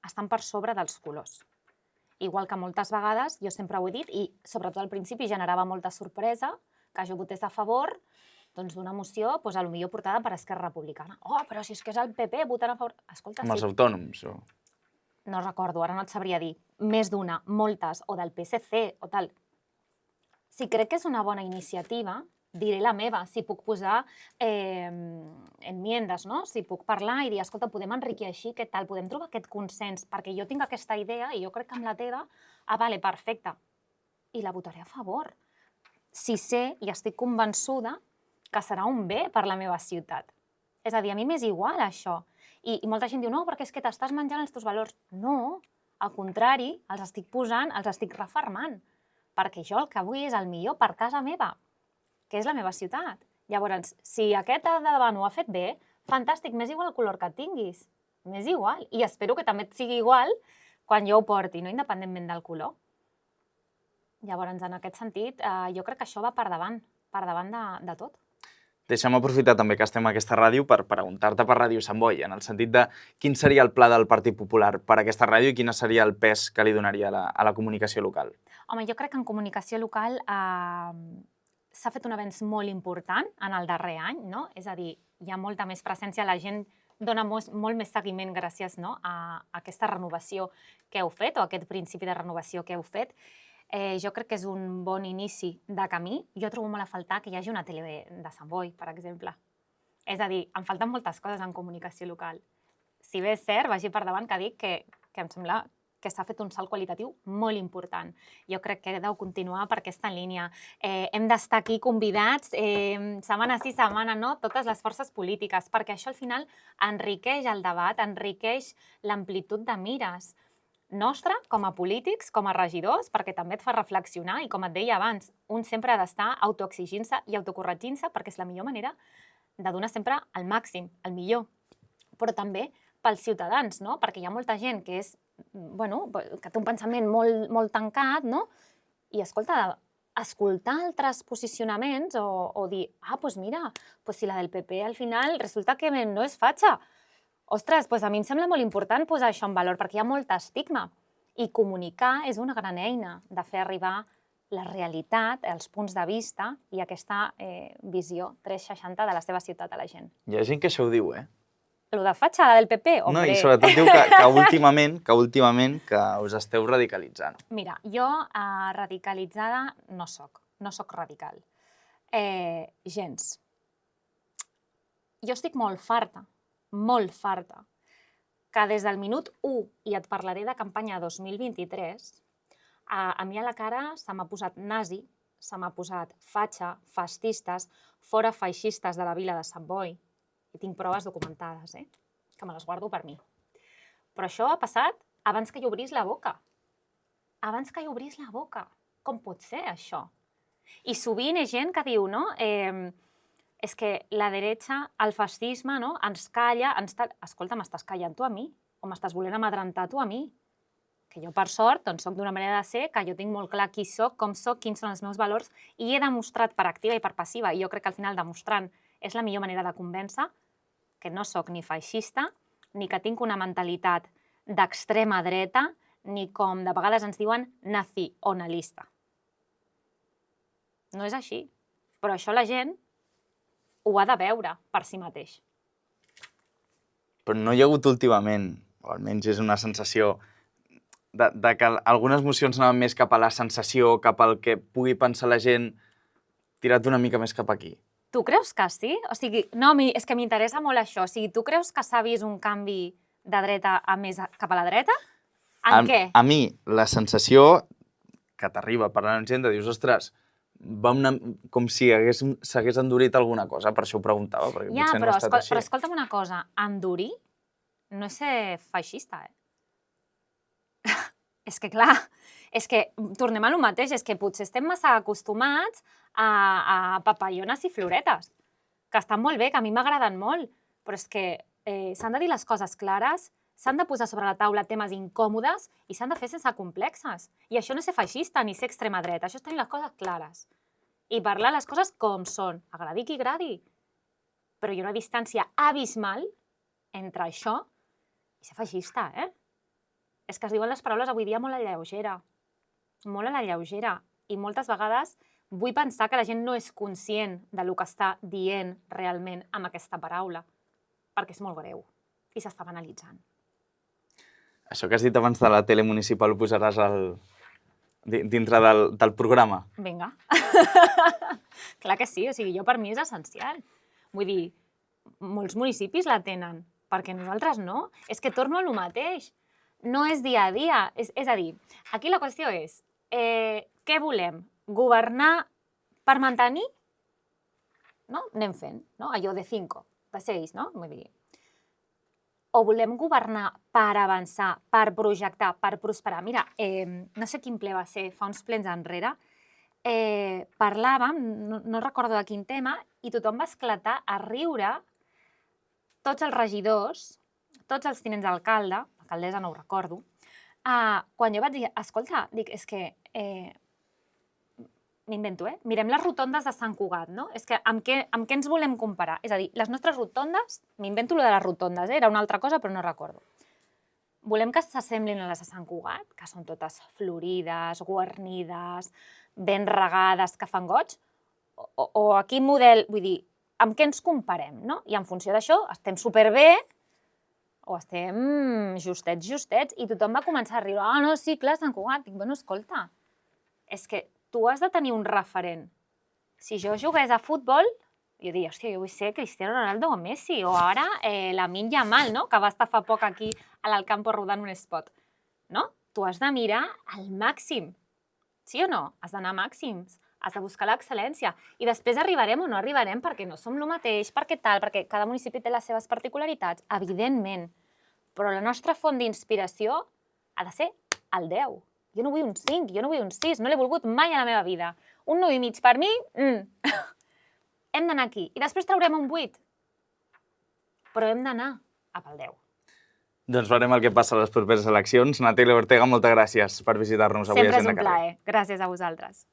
estan per sobre dels colors. Igual que moltes vegades, jo sempre ho he dit, i sobretot al principi generava molta sorpresa que jo votés a favor d'una moció, potser portada per Esquerra Republicana. Oh, però si és que és el PP votant a favor... Escolta, amb els autònoms, o...? No recordo, ara no et sabria dir. Més d'una, moltes, o del PSC, o tal. Si crec que és una bona iniciativa, diré la meva, si puc posar enmiendes, si puc parlar i dir, escolta, podem enriquir així, què tal, podem trobar aquest consens, perquè jo tinc aquesta idea i jo crec que amb la teva, vale, perfecte, i la votaré a favor. Si sé i estic convençuda que serà un bé per la meva ciutat. És a dir, a mi m'és igual això. I molta gent diu, no, perquè és que t'estàs menjant els teus valors. No, al contrari, els estic posant, els estic refermant, perquè jo el que vull és el millor per casa meva, que és la meva ciutat. Llavors, si aquest de davant ho ha fet bé, fantàstic, m'és igual el color que tinguis, m'és igual. I espero que també et sigui igual quan jo ho porti, no independentment del color. Llavors, en aquest sentit, jo crec que això va per davant de tot. Deixa'm aprofitar també que estem a aquesta ràdio per preguntar-te per Ràdio Sant Boi, en el sentit de quin seria el pla del Partit Popular per a aquesta ràdio i quin seria el pes que li donaria a la comunicació local. Home, jo crec que en comunicació local s'ha fet un avenç molt important en el darrer any, És a dir, hi ha molta més presència, la gent dona molt més seguiment gràcies a aquesta renovació que heu fet o a aquest principi de renovació que heu fet. Jo crec que és un bon inici de camí. Jo trobo molt a faltar que hi hagi una tele de Sant Boi, per exemple. És a dir, em falten moltes coses en comunicació local. Si bé és cert, vagi per davant que dic que em sembla que s'ha fet un salt qualitatiu molt important. Jo crec que deu continuar per aquesta línia. Hem d'estar aquí convidats, setmana sí, setmana no, totes les forces polítiques, perquè això al final enriqueix el debat, enriqueix l'amplitud de mires nostra com a polítics, com a regidors, perquè també et fa reflexionar i, com et deia abans, un sempre ha d'estar autoexigint-se i autocorregint-se perquè és la millor manera de donar sempre el màxim, el millor. Però també pels ciutadans, perquè hi ha molta gent que té un pensament molt tancat, i escolta, escoltar altres posicionaments o dir, doncs mira, si la del PP al final resulta que no és fatxa. Ostres, a mi em sembla molt important posar això en valor perquè hi ha molt estigma i comunicar és una gran eina de fer arribar la realitat, els punts de vista i aquesta visió 360 de la seva ciutat a la gent. Hi ha gent que això ho diu, Lo de fatxa, la del PP? No, i sobretot diu que últimament que us esteu radicalitzant. Mira, jo radicalitzada no soc radical. Gens. Jo estic molt farta, que des del minut 1, i et parlaré de campanya 2023, a mi a la cara se m'ha posat nazi se m'ha posat fatxa, fascistes, fora feixistes de la vila de Sant Boi. I tinc proves documentades, que me les guardo per mi. Però això ha passat abans que jo obrís la boca. Abans que jo obrís la boca. Com pot ser, això? I sovint hi ha gent que diu, no? És que la dreta, el fascisme, no? Ens calla, escolta, m'estàs callant tu a mi? O m'estàs volent amedrentar tu a mi? Que jo, per sort, doncs soc d'una manera de ser que jo tinc molt clar qui soc, com soc, quins són els meus valors, i he demostrat per activa i per passiva, i jo crec que al final demostrant és la millor manera de convèncer que no soc ni feixista, ni que tinc una mentalitat d'extrema dreta, ni com de vegades ens diuen nacionalista. No és així, però això la gent ho ha de veure per si mateix. Però no hi ha hagut últimament, o almenys és una sensació, de que algunes mocions anaven més cap a la sensació, cap al que pugui pensar la gent, tirat una mica més cap aquí. Tu creus que sí? O sigui, no, és que m'interessa molt això. O sigui, tu creus que s'ha vist un canvi de dreta a més cap a la dreta? En què? A mi, la sensació que t'arriba parlant amb gent, de dius, ostres, com si s'hagués endurit alguna cosa, per això ho preguntava, perquè potser no ha estat així. Però escolta'm una cosa, endurir no és ser feixista, És que, clar, és que tornem a lo mateix, és que potser estem massa acostumats a papallones i floretes, que estan molt bé, que a mi m'agraden molt, però és que s'han de dir les coses clares, s'han de posar sobre la taula temes incòmodes i s'han de fer sense complexes. I això no és ser feixista ni ser extrema dreta, això és tenir les coses clares. I parlar les coses com són, agradi qui agradi. Però hi ha una distància abismal entre això i ser feixista, És que es diuen les paraules avui dia molt a la lleugera. Molt a la lleugera. I moltes vegades vull pensar que la gent no és conscient del que està dient realment amb aquesta paraula, perquè és molt greu i s'està banalitzant. Això que has dit abans de la tele municipal ho posaràs dintre del programa? Vinga. Clar que sí, o sigui, per mi és essencial. Vull dir, molts municipis la tenen, perquè nosaltres no. És que torno a lo mateix. No és dia a dia. És a dir, aquí la qüestió és, què volem? Governar per mantenir? No? Anem fent, no? Allò de 5, de 6, no? Vull dir, o volem governar per avançar, per projectar, per prosperar? Mira, no sé quin ple va ser, fa uns plens enrere, parlàvem, no recordo de quin tema, i tothom va esclatar a riure, tots els regidors, tots els tinents d'alcalde, alcaldessa no ho recordo, quan jo vaig dir, escolta, dic, és que, m'invento, mirem les rotondes de Sant Cugat, no? És que amb què ens volem comparar? És a dir, les nostres rotondes, m'invento lo de les rotondes, era una altra cosa però no recordo. Volem que s'assemblin a les de Sant Cugat, que són totes florides, guarnides, ben regades, que fan goig, o a quin model, vull dir, amb què ens comparem, no? I en funció d'això estem superbé, o estem justets, i tothom va començar a riure. No, sí, clar, Sant Cugat. Dic, bueno, escolta, és que tu has de tenir un referent. Si jo jugués a futbol, jo diria, hòstia, jo vull ser Cristiano Ronaldo o Messi, o ara Lamine Yamal, no?, que va estar fa poc aquí a l'Alcampo rodant un spot. No? Tu has de mirar al màxim. Sí o no? Has d'anar a màxims. Has de buscar l'excel·lència. I després arribarem o no arribarem perquè no som el mateix, perquè cada municipi té les seves particularitats, evidentment. Però la nostra font d'inspiració ha de ser el 10. Jo no vull un 5, jo no vull un 6, no l'he volgut mai a la meva vida. Un 9,5 per mi, hem d'anar aquí. I després traurem un 8. Però hem d'anar cap al 10. Doncs veurem el que passa a les properes eleccions. Natàlia Ortega, moltes gràcies per visitar-nos avui a Gent de Carrer. Sempre és un plaer. Gràcies a vosaltres.